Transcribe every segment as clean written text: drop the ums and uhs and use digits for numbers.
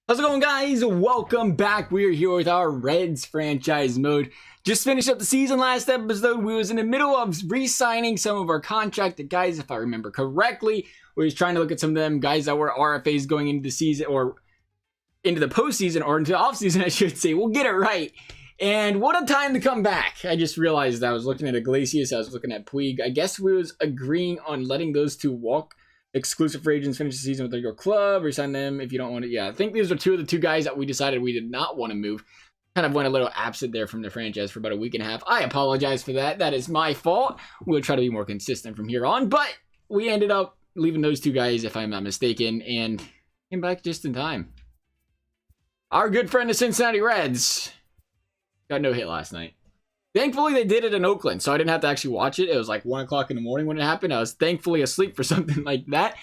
How's it going, guys? Welcome back. We are here with our Reds franchise mode. Just finished up the season last episode. We was in the middle of re-signing some of our contracted guys, if I remember correctly. We was trying to look at some of them guys that were RFAs going into the season, or into the postseason, or into the offseason, I should say. We'll get it right. And what a time to come back. I just realized I was looking at Iglesias, I was looking at Puig. I guess we was agreeing on letting those two walk. Exclusive free agents finish the season with your club, resign them if you don't want to. Yeah, I think these are two of the two guys that we decided we did not want to move. Kind of went a little absent there from the franchise for about a week and a half. I apologize for that. That is my fault. We'll try to be more consistent from here on, but we ended up leaving those two guys, if I'm not mistaken, and came back just in time. Our good friend, the Cincinnati Reds, got no hit last night. Thankfully, they did it in Oakland, so I didn't have to actually watch it. It was like 1 o'clock in the morning when it happened. I was thankfully asleep for something like that.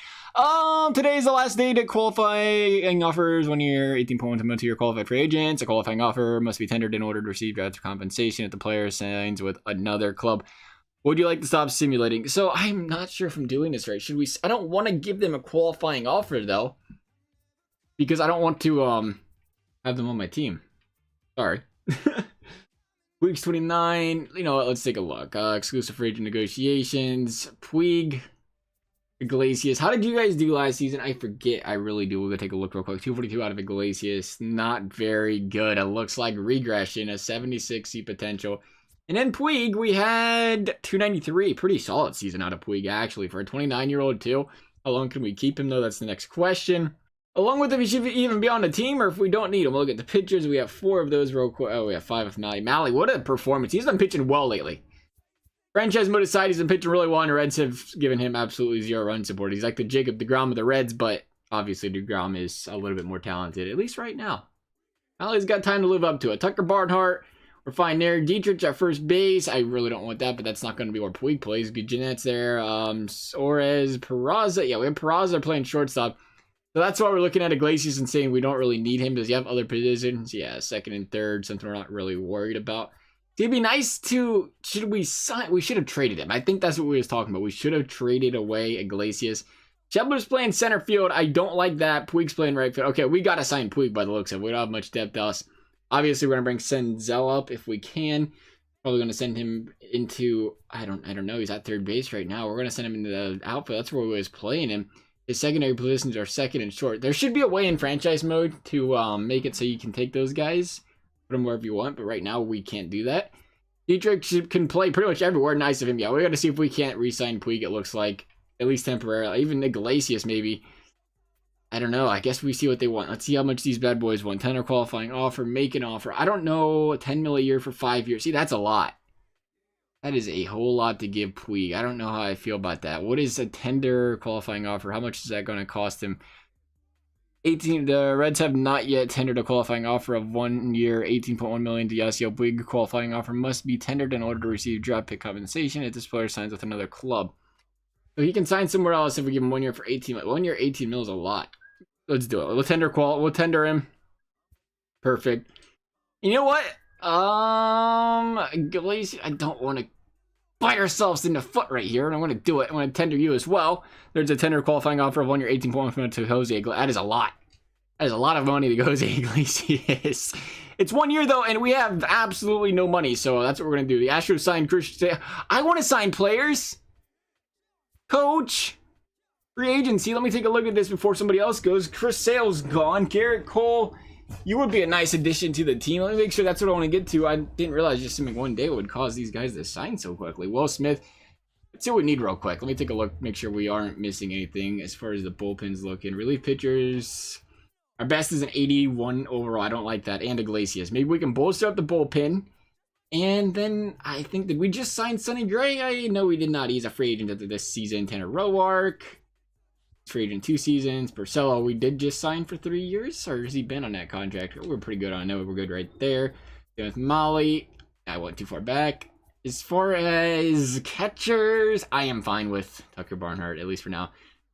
Today is the last day to qualifying offers 1 year, 18.1 million to your qualified free agents. A qualifying offer must be tendered in order to receive draft compensation if the player signs with another club. Would you like to stop simulating? So I'm not sure if I'm doing this right. Should we? I don't want to give them a qualifying offer though, because I don't want to have them on my team. Sorry. Weeks 29, you know what, let's take a look. Exclusive free agent negotiations. Puig, Iglesias. How did you guys do last season? I forget. I really do. We'll go take a look real quick. 242 out of Iglesias. Not very good. It looks like regression. A 76 potential. And then Puig, we had 293. Pretty solid season out of Puig, actually. For a 29-year-old, too. How long can we keep him, though? That's the next question. Along with him, he should even be on the team, or if we don't need him. We'll look at the pitchers. We have 4 of those real quick. Oh, we have 5 of Mally. Mally, what a performance. He's been pitching well lately. Franchise mode aside, he's been pitching really well, and the Reds have given him absolutely 0 run support. He's like the Jacob deGrom of the Reds, but obviously deGrom is a little bit more talented, at least right now. Mally's got time to live up to it. Tucker Barnhart, we're fine there. Dietrich at first base. I really don't want that, but that's not going to be where Puig plays. Good Jeanette's there. Suarez, Peraza. Yeah, we have Peraza playing shortstop. So that's why we're looking at Iglesias and saying we don't really need him. Does he have other positions? Yeah, second and third, something we're not really worried about. It'd be nice to, should we sign? We should have traded him. I think that's what we was talking about. We should have traded away Iglesias. Schebler's playing center field. I don't like that. Puig's playing right field. Okay, we got to sign Puig by the looks of it. We don't have much depth else. Obviously, we're going to bring Senzel up if we can. Probably going to send him into, I don't know. He's at third base right now. We're going to send him into the outfield. That's where we was playing him. His secondary positions are second and short. There should be a way in franchise mode to make it so you can take those guys, put them wherever you want, but right now we can't do that. Dietrich can play pretty much everywhere. Nice of him. Yeah, we got to see if we can't re-sign Puig, it looks like, at least temporarily. Even Iglesias, maybe. I don't know. I guess we see what they want. Let's see how much these bad boys want. 10 or qualifying offer, make an offer. I don't know. 10 mil a year for 5 years. See, that's a lot. That is a whole lot to give Puig. I don't know how I feel about that. What is a tender qualifying offer? How much is that going to cost him? 18. The Reds have not yet tendered a qualifying offer of 1 year, 18.1 million to Yasiel Puig. Qualifying offer must be tendered in order to receive draft pick compensation if this player signs with another club. So he can sign somewhere else if we give him 1 year for 18 mil. 1 year, 18 mil is a lot. Let's do it. We'll tender him. Perfect. You know what? Iglesias, I don't want to bite ourselves in the foot right here, and I'm going to do it. I'm going to tender you as well. There's a tender qualifying offer of 1 year, 18.1 million to Jose Iglesias. That is a lot. That is a lot of money to Jose Iglesias. It's 1 year, though, and we have absolutely no money, so that's what we're going to do. The Astros signed Christian. I want to sign players. Coach. Free agency. Let me take a look at this before somebody else goes. Chris Sale's gone. Garrett Cole. You would be a nice addition to the team. Let me make sure that's what I want to get to. I didn't realize just assuming 1 day would cause these guys to sign so quickly. Will Smith. Let's see what we need real quick. Let me take a look, make sure we aren't missing anything as far as the bullpens looking. Relief pitchers. Our best is an 81 overall. I don't like that. And Iglesias. Maybe we can bolster up the bullpen. And then I think that we just signed Sonny Gray. I know we did not. He's a free agent after this season. Tanner Roark. Free agent 2 seasons. Porcello, we did just sign for 3 years, or has he been on that contract? We're pretty good on it. No, we're good right there. Then with Molly, I went too far back. As far as catchers, I am fine with Tucker Barnhart, at least for now.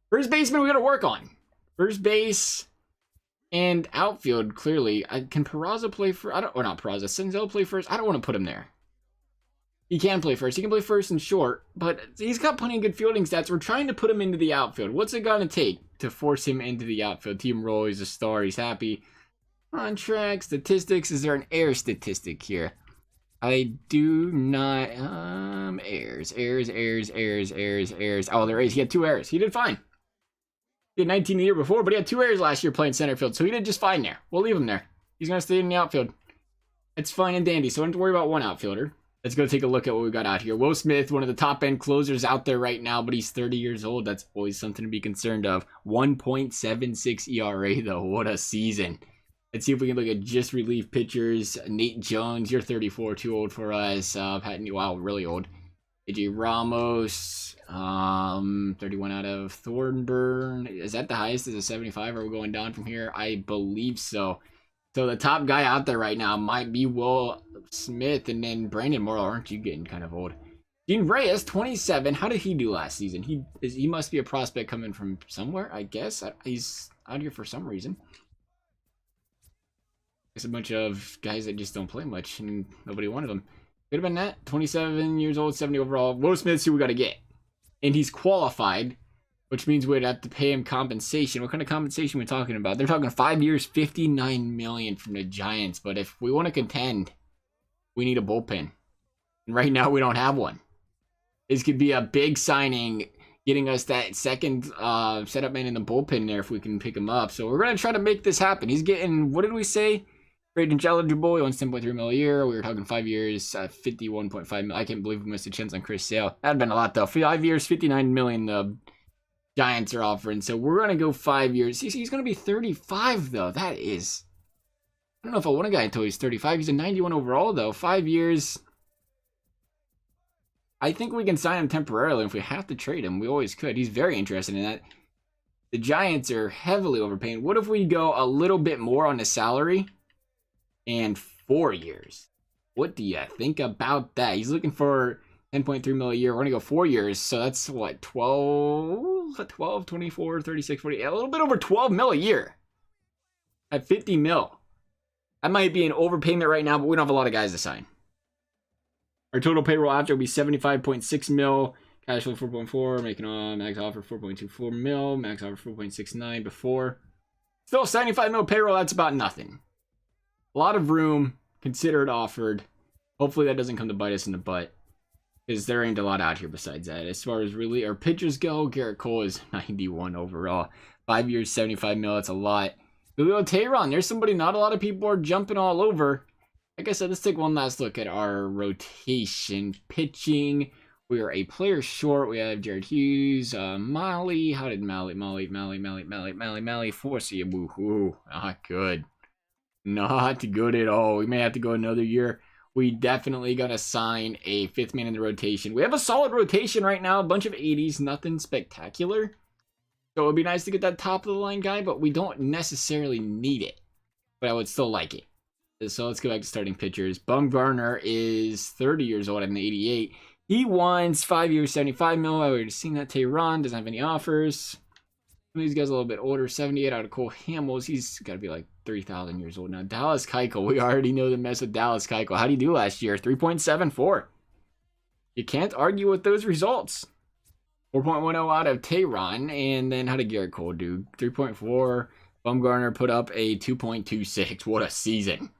First baseman, we got to work on. First base and outfield, clearly. Can Peraza play for? Or not Peraza. Senzel play first. I don't want to put him there. He can play first. He can play first and short, but he's got plenty of good fielding stats. We're trying to put him into the outfield. What's it going to take to force him into the outfield? Team Roll, he's a star. He's happy. Contract statistics. Is there an error statistic here? I do not. Errors. Oh, there is. He had 2 errors. He did fine. He had 19 the year before, but he had 2 errors last year playing center field, so he did just fine there. We'll leave him there. He's going to stay in the outfield. It's fine and dandy, so I don't have to worry about one outfielder. Let's go take a look at what we got out here. Will Smith, one of the top-end closers out there right now, but he's 30 years old. That's always something to be concerned of. 1.76 ERA, though. What a season. Let's see if we can look at just relief pitchers. Nate Jones, you're 34, too old for us. Wow, really old. AJ Ramos, 31 out of Thornburn. Is that the highest? Is a 75? Are we going down from here? I believe so. So the top guy out there right now might be Will Smith, and then Brandon Morrow. Aren't you getting kind of old? Dean Reyes, 27. How did he do last season? He must be a prospect coming from somewhere, I guess. He's out here for some reason. It's a bunch of guys that just don't play much, and nobody wanted them. Could have been that. 27 years old, 70 overall. Will Smith's who we got to get. And he's qualified, which means we'd have to pay him compensation. What kind of compensation are we talking about? They're talking 5 years, $59 million from the Giants. But if we want to contend, we need a bullpen. And right now, we don't have one. This could be a big signing, getting us that second setup man in the bullpen there if we can pick him up. So we're going to try to make this happen. He's getting, what did we say? Trade eligible. He wants 10.3 million a year. We were talking 5 years, 51.5 million. I can't believe we missed a chance on Chris Sale. That'd been a lot though. 5 years, 59 million. The Giants are offering. So we're gonna go 5 years. He's gonna be 35 though. That is. I don't know if I want a guy until he's 35. He's a 91 overall though. 5 years. I think we can sign him temporarily. If we have to trade him, we always could. He's very interested in that. The Giants are heavily overpaying. What if we go a little bit more on the salary? And 4 years. What do you think about that? He's looking for 10.3 million a year. We're going to go 4 years. So that's what, 12, 24, 36, 40, a little bit over 12 mil a year. At 50 mil. That might be an overpayment right now, but we don't have a lot of guys to sign. Our total payroll after will be 75.6 mil. Cash flow 4.4. Making a max offer 4.24 mil. Max offer 4.69 before. Still 75 mil payroll. That's about nothing. A lot of room, considered offered. Hopefully that doesn't come to bite us in the butt. Because there ain't a lot out here besides that. As far as really our pitchers go, Garrett Cole is 91 overall. 5 years, 75 mil, that's a lot. Julio Teheran, there's somebody not a lot of people are jumping all over. Like I said, let's take one last look at our rotation. Pitching, we are a player short. We have Jared Hughes, Molly. How did Molly force you? Woohoo, not good. Not good at all. We may have to go another year. We definitely gonna sign a 5th man in the rotation. We have a solid rotation right now. A bunch of 80s. Nothing spectacular. So it would be nice to get that top of the line guy, but we don't necessarily need it. But I would still like it. So let's go back to starting pitchers. Bumgarner is 30 years old. I'm 88. He wants 5 years, 75 mil. I already seen that. Tehran doesn't have any offers. Some of these guys a little bit older. 78 out of Cole Hamels. He's got to be like 3,000 years old now. Dallas Keuchel. We already know the mess with Dallas Keuchel. How did he do last year? 3.74. You can't argue with those results. 4.10 out of Tehran. And then how did Garrett Cole do? 3.4. Bumgarner put up a 2.26. What a season.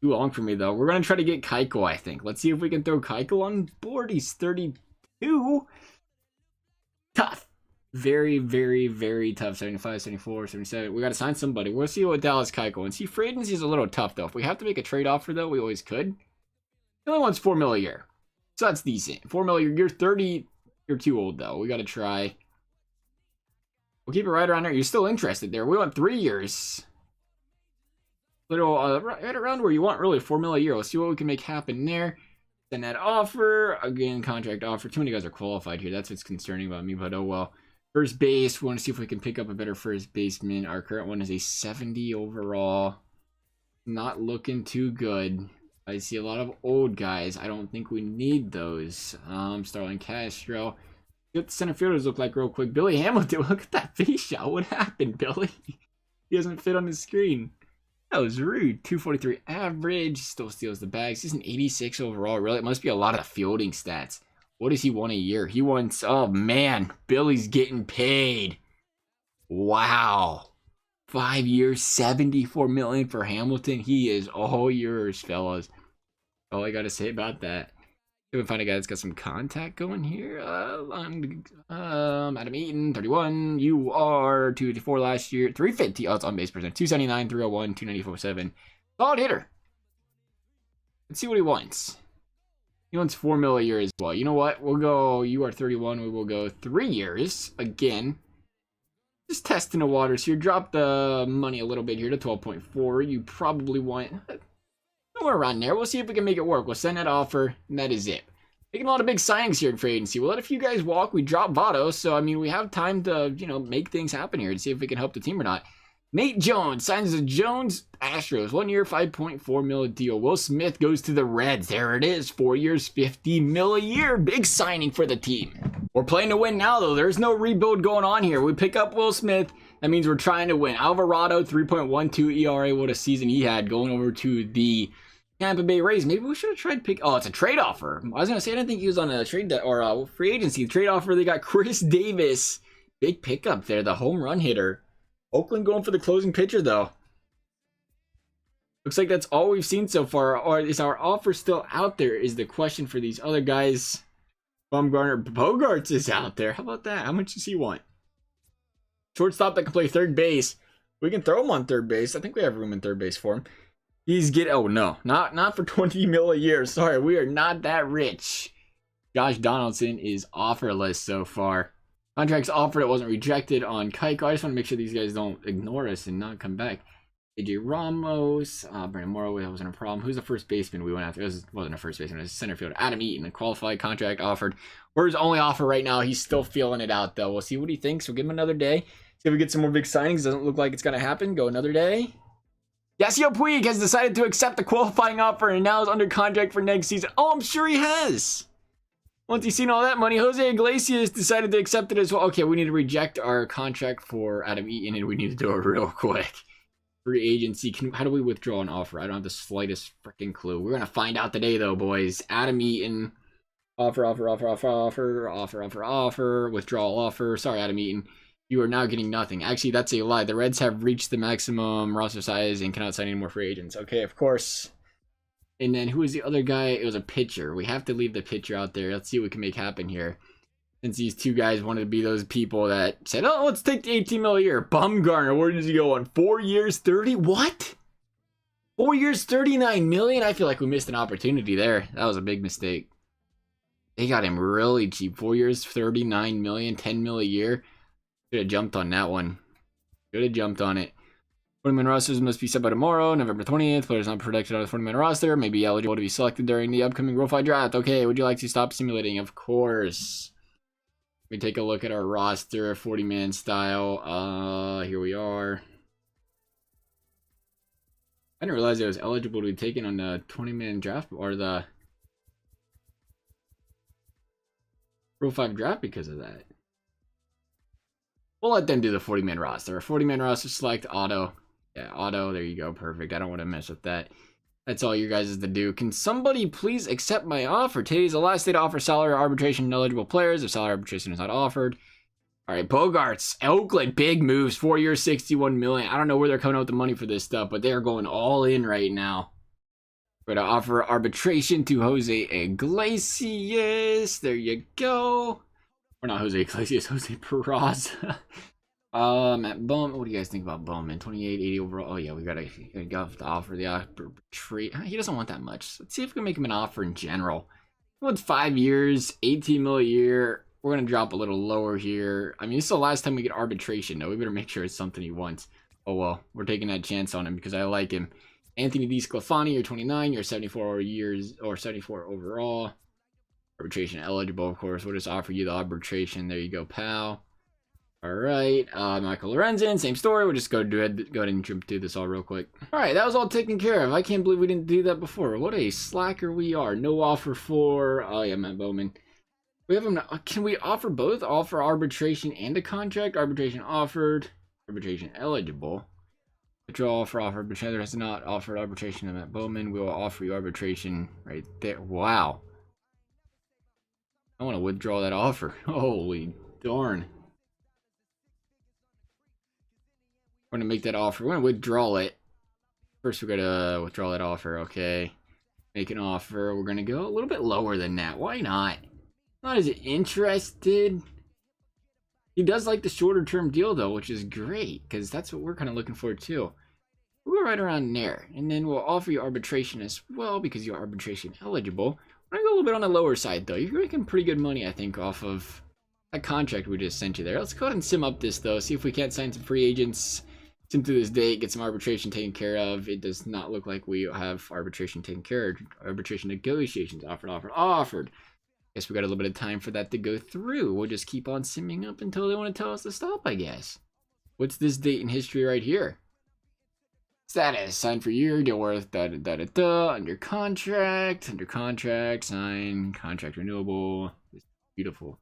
Too long for me, though. We're going to try to get Keuchel, I think. Let's see if we can throw Keuchel on board. He's 32. Tough. Very, very, very tough. 75, 74, 77. We got to sign somebody. We'll see what Dallas Keuchel. And see, free agency is a little tough, though. If we have to make a trade offer, though, we always could. He only wants $4 million a year. So that's decent. $4 million a year. You're 30. You're too old, though. We got to try. We'll keep it right around there. You're still interested there. We want 3 years. Little, right around where you want, really. $4 million a year. Let's see what we can make happen there. Then that offer. Again, contract offer. Too many guys are qualified here. That's what's concerning about me, but oh well. First base, we want to see if we can pick up a better first baseman. Our current one is a 70 overall. Not looking too good. I see a lot of old guys. I don't think we need those. Starling Castro. What the center fielders look like real quick. Billy Hamilton, look at that face shot. What happened, Billy? He doesn't fit on the screen. That was rude. 243 average. Still steals the bags. He's an 86 overall. Really, it must be a lot of fielding stats. What does he want a year? He wants, oh man, Billy's getting paid. Wow. 5 years, $74 million for Hamilton. He is all yours, fellas. All I gotta say about that. We find a guy that's got some contact going here. Adam Eaton, 31. You are 254 last year. 350 odds on base percent. 279, 301, 294.7. Solid hitter. Let's see what he wants. He wants $4 million a year as well. You know what? We'll go. You are 31. We will go 3 years again. Just testing the waters here. Drop the money a little bit here to 12.4. You probably want somewhere around there. We'll see if we can make it work. We'll send that offer, and that is it. Making a lot of big signings here in free agency. We'll let a few guys walk. We drop Votto, so I mean, we have time to, make things happen here and see if we can help the team or not. Nate Jones signs the Jones Astros 1 year, $5.4 million deal. Will Smith goes to the Reds. There it is, 4 years, $50 million a year. Big signing for the team. We're playing to win now, though. There's no rebuild going on here. We pick up Will Smith. That means we're trying to win. Alvarado, 3.12 ERA. What a season he had going over to the Tampa Bay Rays. Maybe we should have tried pick. Oh, it's a trade offer. I was gonna say I didn't think he was on a trade or a free agency. The trade offer. They got Chris Davis. Big pickup there. The home run hitter. Oakland going for the closing pitcher though. Looks like that's all we've seen so far. Or is our offer still out there? Is the question for these other guys. Bumgarner, Bogarts is out there. How about that? How much does he want? Shortstop that can play third base. We can throw him on third base. I think we have room in third base for him. He's getting, oh no, not for 20 mil a year. Sorry, we are not that rich. Josh Donaldson is offerless so far. Contracts offered, it wasn't rejected on Keiko. I just want to make sure these guys don't ignore us and not come back. AJ Ramos, Brandon Morrow, that wasn't a problem. Who's the first baseman we went after? It wasn't a first baseman, it was a center fielder. Adam Eaton, a qualified contract offered. We're his only offer right now. He's still feeling it out though. We'll see what he thinks. We'll give him another day. See if we get some more big signings. Doesn't look like it's going to happen. Go another day. Yasiel Puig has decided to accept the qualifying offer and now is under contract for next season. Oh, I'm sure he has. Once he's seen all that money, Jose Iglesias decided to accept it as well. Okay, we need to reject our contract for Adam Eaton and we need to do it real quick. Free agency. How do we withdraw an offer? I don't have the slightest freaking clue. We're going to find out today though, boys. Adam Eaton. Offer. Withdrawal offer. Sorry, Adam Eaton. You are now getting nothing. Actually, that's a lie. The Reds have reached the maximum roster size and cannot sign any more free agents. Okay, of course. And then who was the other guy? It was a pitcher. We have to leave the pitcher out there. Let's see what we can make happen here. Since these two guys wanted to be those people that said, oh, let's take the 18 mil a year. Bumgarner, where does he go on? 4 years, 30? What? 4 years, 39 million? I feel like we missed an opportunity there. That was a big mistake. They got him really cheap. 4 years, 39 million, 10 mil a year. Should have jumped on that one. Should have jumped on it. 40-man rosters must be set by tomorrow, November 20th. Players not protected on the 40-man roster may be eligible to be selected during the upcoming Rule 5 draft. Okay, would you like to stop simulating? Of course. We take a look at our roster, 40-man style. Here we are. I didn't realize it was eligible to be taken on the 20-man draft or the Rule 5 draft because of that. We'll let them do the 40-man roster. 40-man roster, select auto. Yeah, auto. There you go. Perfect. I don't want to mess with that. That's all you guys is to do. Can somebody please accept my offer? Today's the last day to offer salary arbitration eligible players if salary arbitration is not offered. All right, Bogarts, Oakland, big moves. 4 years, 61 million. I don't know where they're coming out with the money for this stuff, but they're going all in right now. We're going to offer arbitration to Jose Iglesias. There you go. Or not Jose Iglesias, Jose Peraza. Matt Bowman, what do you guys think about Bowman? 28, 80 overall. Oh yeah, we gotta offer the arbitration. He doesn't want that much. Let's see if we can make him an offer in general. He wants 5 years, 18 mil a year. We're gonna drop a little lower here. I mean, this is the last time we get arbitration, though. We better make sure it's something he wants. Oh well, we're taking that chance on him because I like him. Anthony DeSclafani, you're 29, you're 74 years or 74 overall. Arbitration eligible, of course. We'll just offer you the arbitration. There you go, pal. All right, Michael Lorenzen, same story. We'll just go ahead and jump through this all real quick. All right, that was all taken care of. I can't believe we didn't do that before. What a slacker we are. No offer for, oh yeah, Matt Bowman. We have him. Can we offer both? Offer arbitration and a contract? Arbitration offered, arbitration eligible. Withdrawal for offer arbitration has not offered arbitration to Matt Bowman. We will offer you arbitration right there. Wow. I want to withdraw that offer. Holy darn. We're going to make that offer. We're going to withdraw it. First, we're going to withdraw that offer. Okay. Make an offer. We're going to go a little bit lower than that. Why not? Not as interested. He does like the shorter term deal, though, which is great, because that's what we're kind of looking for, too. We're right around there. And then we'll offer you arbitration as well, because you're arbitration eligible. We're going to go a little bit on the lower side, though. You're making pretty good money, I think, off of that contract we just sent you there. Let's go ahead and sim up this, though. See if we can't sign some free agents. Sim through this date, get some arbitration taken care of. It does not look like we have arbitration taken care of. Arbitration negotiations offered. Guess we got a little bit of time for that to go through. We'll just keep on simming up until they want to tell us to stop, I guess. What's this date in history right here? Status, signed for year, deal worth, under contract, sign, contract renewable. Beautiful.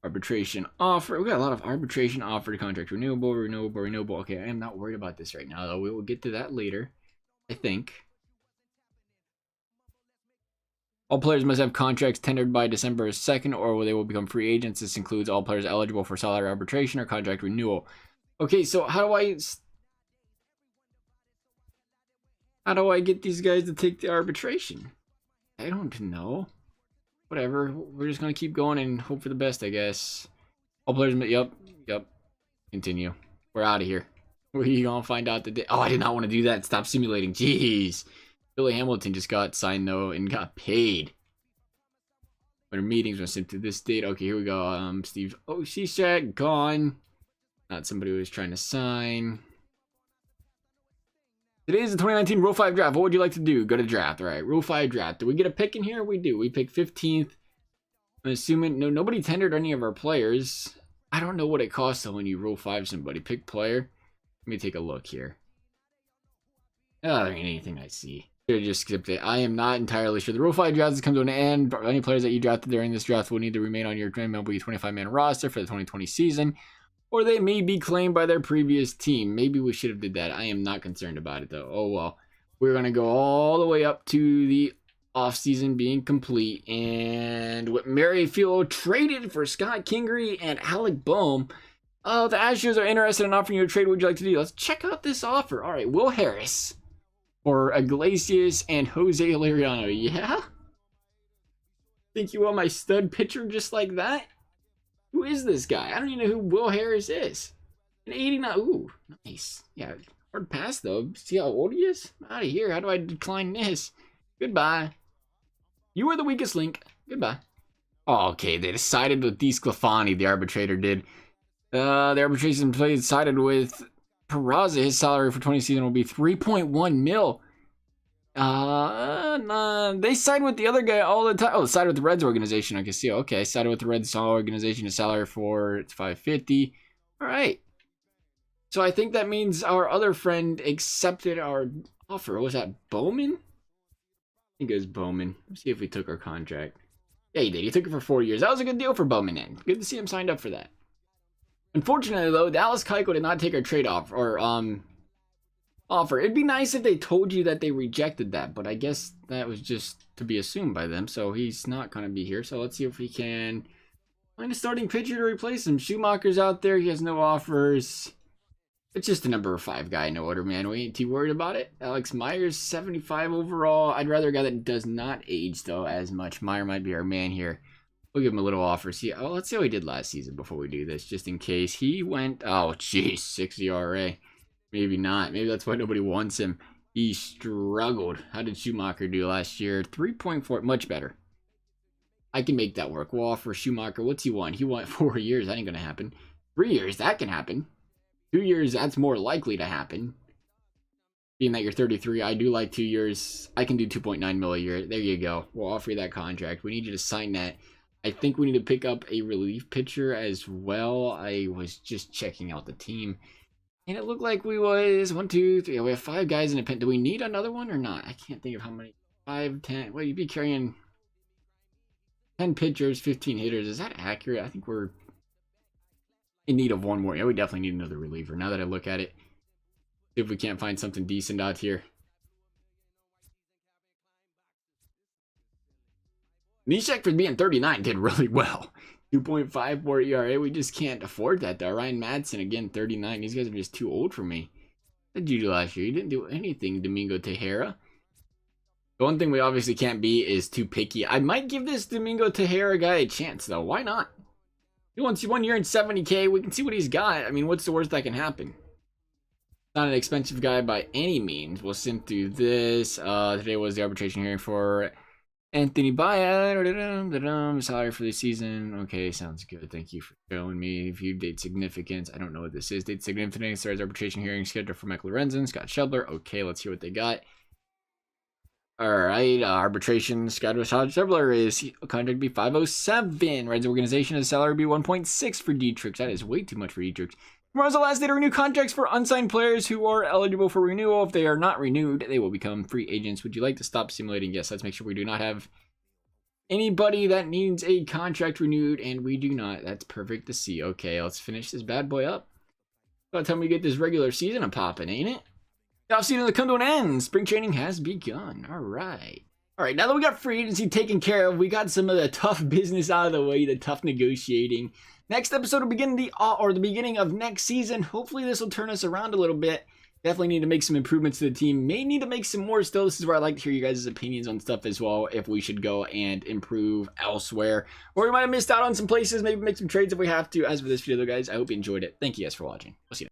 Arbitration offer. We got a lot of arbitration offer, contract renewable. Okay, I am not worried about this right now, though. We will get to that later, I think. All players must have contracts tendered by December 2nd, or they will become free agents. This includes all players eligible for salary arbitration or contract renewal. Okay, so how do I get these guys to take the arbitration? I don't know. Whatever. We're just gonna keep going and hope for the best, I guess. All players. Yep. Continue. We're out of here. We gonna find out the day. Oh, I did not want to do that. Stop simulating. Jeez. Billy Hamilton just got signed though and got paid. Our meetings were sent to this date. Okay, here we go. Steve Oshishak gone. Not somebody who was trying to sign. Today is the 2019 Rule 5 draft. What would you like to do? Go to draft. All right, Rule 5 draft. Do we get a pick in here? We do. We pick 15th. I'm assuming nobody tendered any of our players. I don't know what it costs though when you Rule 5 somebody. Pick player. Let me take a look here. Oh, there ain't anything I see. Should have just skipped it. I am not entirely sure. The Rule 5 draft has come to an end. Any players that you drafted during this draft will need to remain on your MLB 25-man roster for the 2020 season, or they may be claimed by their previous team. Maybe we should have did that. I am not concerned about it, though. Oh, well. We're going to go all the way up to the offseason being complete. And with Merrifield traded for Scott Kingery and Alec Boehm, the Astros are interested in offering you a trade. What would you like to do? Let's check out this offer. All right, Will Harris for Iglesias and Jose Liriano. Yeah? Think you want my stud pitcher just like that? Who is this guy? I don't even know who Will Harris is. An 89. Ooh, nice. Yeah, hard pass though. See how old he is? I'm out of here. How do I decline this? Goodbye. You are the weakest link. Goodbye. Oh, okay, they decided with DeSclafani, the arbitrator did. The arbitration play decided with Peraza. His salary for 20 season will be 3.1 mil. Nah, they side with the other guy all the time. Oh, side with the Reds organization. I can see. Okay, sided with the Reds organization. His salary for it's 550. All right. So I think that means our other friend accepted our offer. Was that Bowman? I think it was Bowman. Let's see if we took our contract. Yeah, he did. He took it for 4 years. That was a good deal for Bowman. Then good to see him signed up for that. Unfortunately, though, Dallas Keuchel did not take our trade off or offer. It'd be nice if they told you that they rejected that, but I guess that was just to be assumed by them, so he's not going to be here. So let's see if we can find a starting pitcher to replace him. Schumacher's out there. He has no offers. It's just a number 5 guy, no order, man. We ain't too worried about it. Alex Myers, 75 overall. I'd rather a guy that does not age, though, as much. Meyer might be our man here. We'll give him a little offer. See, let's see how he did last season before we do this, just in case. He went, oh, jeez, 6 ERA. Maybe not. Maybe that's why nobody wants him. He struggled. How did Schumacher do last year? 3.4, much better. I can make that work. We'll offer Schumacher. What's he want? He want 4 years. That ain't going to happen. 3 years, that can happen. 2 years, that's more likely to happen. Being that you're 33, I do like 2 years. I can do 2.9 mil a year. There you go. We'll offer you that contract. We need you to sign that. I think we need to pick up a relief pitcher as well. I was just checking out the team, and it looked like we was 1, 2, 3. We have 5 guys in a pen. Do we need another one or not? I can't think of how many. 5, 10. Well, you'd be carrying 10 pitchers, 15 hitters. Is that accurate? I think we're in need of one more. Yeah, we definitely need another reliever. Now that I look at it, see if we can't find something decent out here. Nishek, for being 39, did really well. 2.54 ERA. We just can't afford that though. Ryan Madsen again, 39. These guys are just too old for me. What did you do last year? You didn't do anything, Domingo Tejera. The one thing we obviously can't be is too picky. I might give this Domingo Tejera guy a chance though. Why not? He wants 1 year and 70K. We can see what he's got. I mean, what's the worst that can happen? Not an expensive guy by any means. We'll send through this. Today was the arbitration hearing for Anthony Baez. Salary for the season. Okay, sounds good. Thank you for showing me. View date significance. I don't know what this is. Date significance. There's arbitration hearing scheduled for Michael Lorenzen, Scott Schebler. Okay, let's hear what they got. Alright, arbitration schedule. Schebler is contract be 507. Reds organization has salary be 1.6 for Dietrich. That is way too much for Dietrich. Tomorrow's the last day to renew contracts for unsigned players who are eligible for renewal. If they are not renewed, they will become free agents. Would you like to stop simulating? Yes, let's make sure we do not have anybody that needs a contract renewed, and we do not. That's perfect to see. Okay, let's finish this bad boy up. By the time we get this regular season popping, ain't it? The offseason has come to an end. Spring training has begun. All right, now that we got free agency taken care of, we got some of the tough business out of the way, the tough negotiating. Next episode will begin the beginning of next season. Hopefully this will turn us around a little bit. Definitely need to make some improvements to the team. May need to make some more still. This is where I like to hear you guys' opinions on stuff as well. If we should go and improve elsewhere, or we might have missed out on some places. Maybe make some trades if we have to. As for this video, guys, I hope you enjoyed it. Thank you guys for watching. We'll see you next time.